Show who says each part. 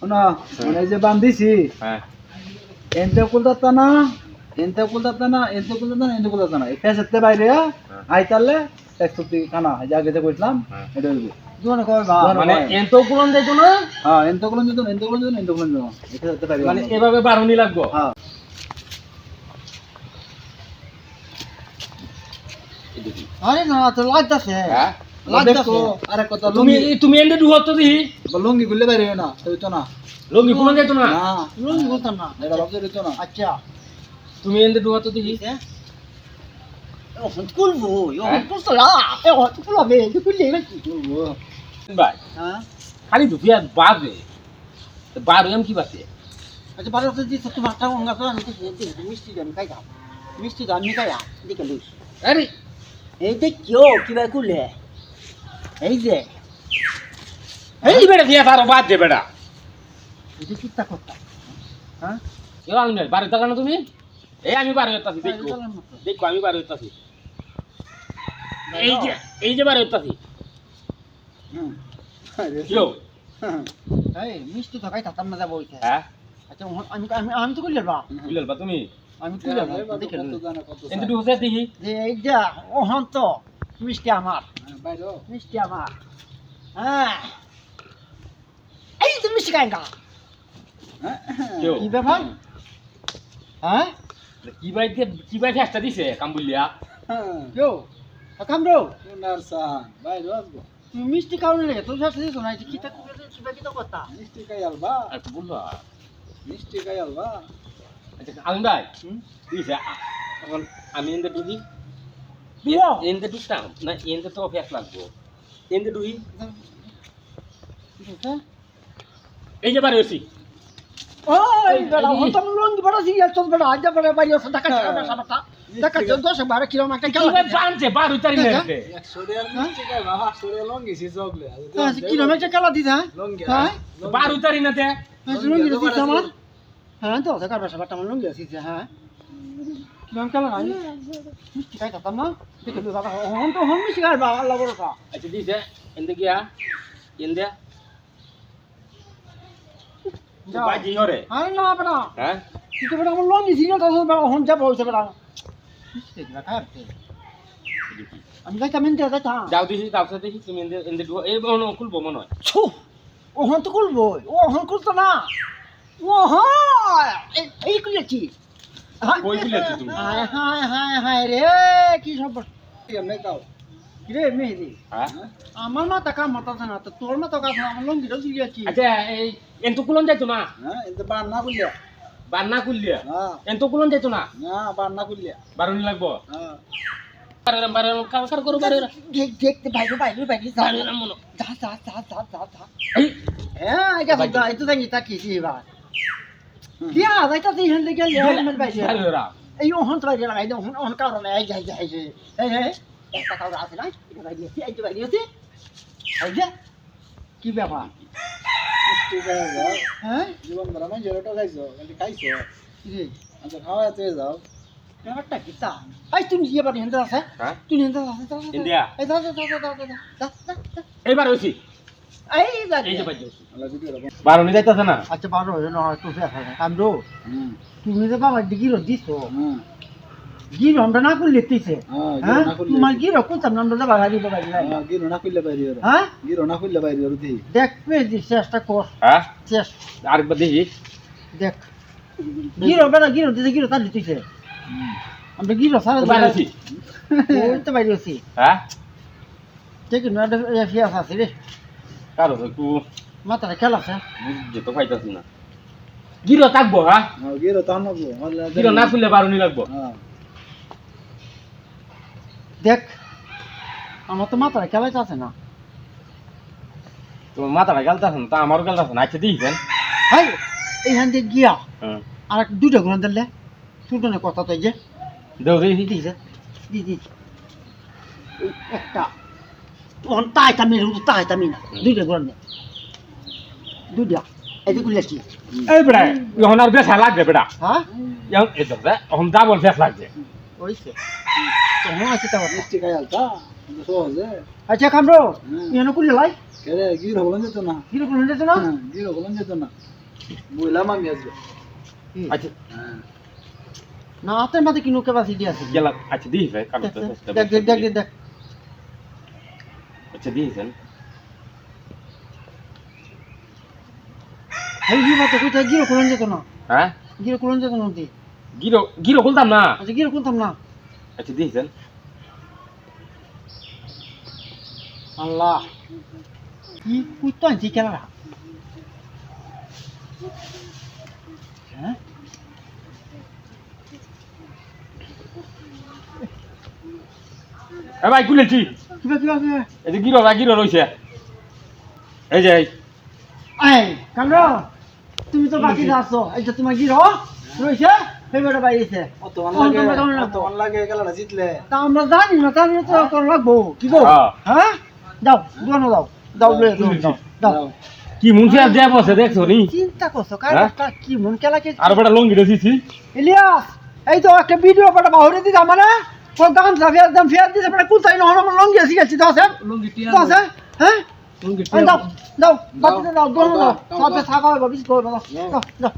Speaker 1: না মানে যে বান্ধিছি
Speaker 2: হ্যাঁ
Speaker 1: এনতে কুলতাতা না এনতে কুলতাতা না এনতে কুলতাতা না এনতে কুলতাতা না এই পেছতে বাইরে আইতালে একটুটি খানা জায়গা যে কইলাম এটা হইব দুনে কই বা
Speaker 2: মানে এনতো কুলন যাইতো না
Speaker 1: হ্যাঁ এনতে কুলন যেত এনতে কুলন যেত এনতে কুলন যেত এটা হতে পারি
Speaker 2: মানে এভাবে বারুনি লাগবো
Speaker 1: হ্যাঁ আরে না তো লাগতাছে
Speaker 2: হ্যাঁ
Speaker 1: লাগতাছে আরে কথা
Speaker 2: তুমি তুমি এন্ডে দুহত তো দিহি
Speaker 1: লুঙ্গি গুললে বাইরে না তো না
Speaker 2: লঙ্গি কুলন যাইতো না
Speaker 1: না লুঙ্গি বলতাম না এটা ভাবতে দিত না আচ্ছা
Speaker 2: তুমি এন্ডে দুহত তো দিহি
Speaker 1: এখন কুলবো এখন কুললা এখন কুলবে কুললে নাকি কুলবো
Speaker 2: ভাই
Speaker 1: হ্যাঁ
Speaker 2: খালি দুপিয়া বাজে বার এম কি বাজে
Speaker 1: আচ্ছা বারো তো দিছ তোমার টাকা অঙ্গা তো আমি মিষ্টি দাম খাই দাম মিষ্টি দাম নি খাই দেখে লইস
Speaker 2: আরে
Speaker 1: এই যে কিও কিবা কুলে এই যে
Speaker 2: এই বেড়া দিয়া তার বাদ দে বেড়া
Speaker 1: এই যে কিতা কথা হ্যাঁ
Speaker 2: কেউ আমি নাই বারে টাকা না তুমি এই আমি বারে হইতাছি দেখো দেখো আমি বারে হইতাছি এই যে বারে হইতাছি
Speaker 1: হুম
Speaker 2: কিলো
Speaker 1: এই মিষ্টি তো খাই থাকতাম না যাবো ওইটা
Speaker 2: হ্যাঁ
Speaker 1: আচ্ছা আমি আমি আমি তো কইলে বা
Speaker 2: বুঝল বা তুমি
Speaker 1: আমি কইলে দেখে
Speaker 2: এন্ড দু হইছে দিহি
Speaker 1: যে এই যে ওহন তো মিষ্টি আমার বাইরো মিষ্টি আমার হ্যাঁ এই তো মিষ্টি খাইগা
Speaker 2: কেউ
Speaker 1: কি ব্যাপার হ্যাঁ
Speaker 2: কি বাই ফেস্টা দিছে কামবুলিয়া
Speaker 1: কেউ কামরো নারসান বাইরো আসবো তুমি মিষ্টি খাওয়ানো লাগে তোর সাথে দিছো না কিতা কিতা কথা মিষ্টি খাই আলবা
Speaker 2: একটু বলবা
Speaker 1: মিষ্টি খাই আলবা
Speaker 2: আচ্ছা আলম ভাই দিছে এখন আমি এন্ড দুহি
Speaker 1: দিও
Speaker 2: এন্ড দুটাম না এন্ড তো ফেস লাগবো এন্ড দুহি এই যে বারে হইছি
Speaker 1: ওই বেটা হতম লঙ্গি বড় সিরিয়াস চল বেটা আজ বেটা বাইরে আছে টাকা টাকা সাবাটা টাকা 10-12 কিলো একটা
Speaker 2: কি ভাই জানছে বার হইতারি না
Speaker 1: 100 টাকার মিষ্টি খাই বাবা 100 টাকা লঙ্গি সি চকলে কিলো একটা কালা দিদা হ্যাঁ
Speaker 2: বার হইতারি না তে
Speaker 1: লঙ্গি দিছ আমার হ্যাঁ তো টাকা সাবাটা আমার লঙ্গি আছে হ্যাঁ কিলো কালা নাই মিষ্টি খাই তাম না দেখে বাবা হন তো হন মিষ্টি খাই বাবা আল্লাহ বড়টা
Speaker 2: আচ্ছা দিছে এন্ড গিয়া এন্ড বাজি হরে
Speaker 1: আরে না বেটা
Speaker 2: হ্যাঁ
Speaker 1: তুই বেটা আমার লঙ্গি ছিল তো হন যাব হইছে বেটা মিষ্টি খাই আমি যাইতাম এনতে যাইতাম
Speaker 2: যাও দিছি তারপর দেখি তুমি এন্ড দু এই বন খুলবো মনে হয়
Speaker 1: ছু ওহন তো খুলবো ওহন খুলতো না ওহন এই খুলেছি
Speaker 2: কই খুলেছি তুমি
Speaker 1: হায় হায় হায় হায় রে কি সব এমনি কাও কি রে মেহেদি
Speaker 2: হ্যাঁ
Speaker 1: আমার মাথা কাম মাথা না তো তোর মাথা কাম আমার লঙ্গিটা ঝুলিয়েছি
Speaker 2: আচ্ছা এই এন্ত কুলন যাইতো না
Speaker 1: হ্যাঁ এতে বান্না খুললিয়া
Speaker 2: বান্না খুললিয়া
Speaker 1: হ্যাঁ
Speaker 2: এন্ত কুলন যাইতো না
Speaker 1: না বান্না খুললিয়া
Speaker 2: বারুনি লাগবো
Speaker 1: হ্যাঁ
Speaker 2: বারে বারে কার করো বারে
Speaker 1: দেখতে বাইরে বাইরে বাইরে
Speaker 2: বারে না মনো
Speaker 1: যা যা যা যা যা যা
Speaker 2: এই
Speaker 1: হ্যাঁ এটা হইতা এটা দেখি তাকিয়েছি এবার দিয়া যাইতা তুই হেন দেখে হেলমেট বাইরে
Speaker 2: বারে ওরা
Speaker 1: এই ওহন তো বাইরে লাগাই ওহন ওহন কারণ এই যাই যাই এই এই একটা কারণ আছে না এটা বাইরে আছে এই বাইরে আছে এই যে কি ব্যাপার মিষ্টি খাই যাও হ্যাঁ জীবন ভরা মানে জেরোটা খাইছো কিন্তু খাইছো কি রে আচ্ছা খাওয়াতে যাও ব্যাপারটা কি তা এই তুমি যে বাড়ি হেনতে আছে
Speaker 2: হ্যাঁ
Speaker 1: তুমি হেনতে আছে
Speaker 2: ইন্ডিয়া
Speaker 1: এই দাও দাও দাও দাও
Speaker 2: এইবার হইছি
Speaker 1: এই দাও
Speaker 2: এই যে বাজে বারুনি যাইতাছে না
Speaker 1: আচ্ছা বারো হয়ে না একটু ফেসা কামড়ো তুমি যে বাবা গিরো দিছো গিরো আমরা না করলে তিছে হ্যাঁ তোমার গিরো কোন সামনে আমরা যাবা গাড়ি বাবা গিরো না করলে বাইরে হ্যাঁ গিরো না করলে বাইরে দি দেখ পেজি চেষ্টা কর
Speaker 2: হ্যাঁ
Speaker 1: চেষ্টা
Speaker 2: আরেকবার দেখি
Speaker 1: দেখ গিরো বেটা গিরো দিছে গিরো তার দিছে আমরা গিরো সারা
Speaker 2: বাইরে আছি
Speaker 1: ওই তো বাইরে আছি
Speaker 2: হ্যাঁ
Speaker 1: ঠিক না ফিয়াস আছে রে
Speaker 2: কারো একটু
Speaker 1: মাথাটা খেলা আছে
Speaker 2: বুঝতে তো পাইতাছি না গিরো থাকবো হ্যাঁ
Speaker 1: গিরো তো আনবো
Speaker 2: গিরো না খুললে বারুনি লাগবো
Speaker 1: দেখ আমার তো মাথাটা খেলাইতে আছে না
Speaker 2: তোমার মাথাটা গেলতাছে না তা আমারও গেলতাছে না আচ্ছা দিয়েছেন
Speaker 1: হাই এইখান থেকে গিয়া
Speaker 2: হ্যাঁ
Speaker 1: আর দুটো ঘুরান দিলে দুটো কথা তো যে
Speaker 2: দেও দেখি
Speaker 1: দিছে দি একটা তখন তাইতামি তাইতামি না দুইটা ঘুরান দে দুইটা এই যে গুলেছি
Speaker 2: এই বেড়া এখন আর বেশ লাগবে বেড়া
Speaker 1: হ্যাঁ
Speaker 2: এখন এই দাদা এখন ডাবল ফেস লাগছে
Speaker 1: ওইছে তখন আছে তো মিষ্টি খাই আলতা
Speaker 3: সহজে
Speaker 1: আচ্ছা কামরো
Speaker 3: হুম।
Speaker 1: এনে কুলি লাই
Speaker 3: কেরে গির হবলেন যেত না
Speaker 1: গিরো কুলি যেত না
Speaker 3: গির হবলেন যেত না বইলাম আমি আজকে
Speaker 2: আচ্ছা
Speaker 1: না হাতের মধ্যে কিনো ক্যাপাসিটি আছে
Speaker 2: গেলাম আচ্ছা দিই ভাই কারণ
Speaker 1: দেখ দেখ দেখ দেখ দেখ
Speaker 2: আচ্ছা দিয়েছেন
Speaker 1: এই কি বাত কইতা গিরো কুলি যেত না
Speaker 2: হ্যাঁ
Speaker 1: গিরো কুলি যেত না দি
Speaker 2: গিরো গিরো খুলতাম না
Speaker 1: আচ্ছা গিরো কুলতাম না
Speaker 2: আচ্ছা দিয়েছেন
Speaker 1: আল্লাহ কি কুইতো আনছি খেলাটা হ্যাঁ
Speaker 2: এ ভাই খুলেছি
Speaker 1: কিবা কিবা কিবা
Speaker 2: এই যে গিরো রইছে এই যে এই
Speaker 1: এই কামরো তুমি তো বাকি আছো এই যে তোমার গিরো রইছে ফেভারে বাইরেছে
Speaker 3: অত মান লাগে খেলাটা জিতলে
Speaker 1: তা আমরা জানি না তাহলে তো করা লাগবো কি গো
Speaker 2: হ্যাঁ।
Speaker 1: হ্যাঁ দাও দোনো দাও দাও লে দাও দাও
Speaker 2: কি মুন্সি আর যাব আছে দেখছো নি
Speaker 1: চিন্তা করছো
Speaker 2: হ্যাঁ?
Speaker 1: কারটা কি মন কেলা কে
Speaker 2: আর বড় লঙ্গি দিছি
Speaker 1: ইলিয়াস এই তো একটা ভিডিও পাটা বাহুরে দিতে মানে ও গান সাফিয়া একদম ফেয়ার দিতে পারে কোথায় না হলো লঙ্গি আসি গেছি দাও স্যার
Speaker 3: লুঙ্গি টিয়া
Speaker 1: দাও স্যার হ্যাঁ
Speaker 3: লুঙ্গি
Speaker 1: দাও দাও বাকি দাও দোনো দাও
Speaker 3: দাও,
Speaker 1: সাথে
Speaker 3: দাও।
Speaker 1: থাকা হবে বিস্কুট দাও দাও দাও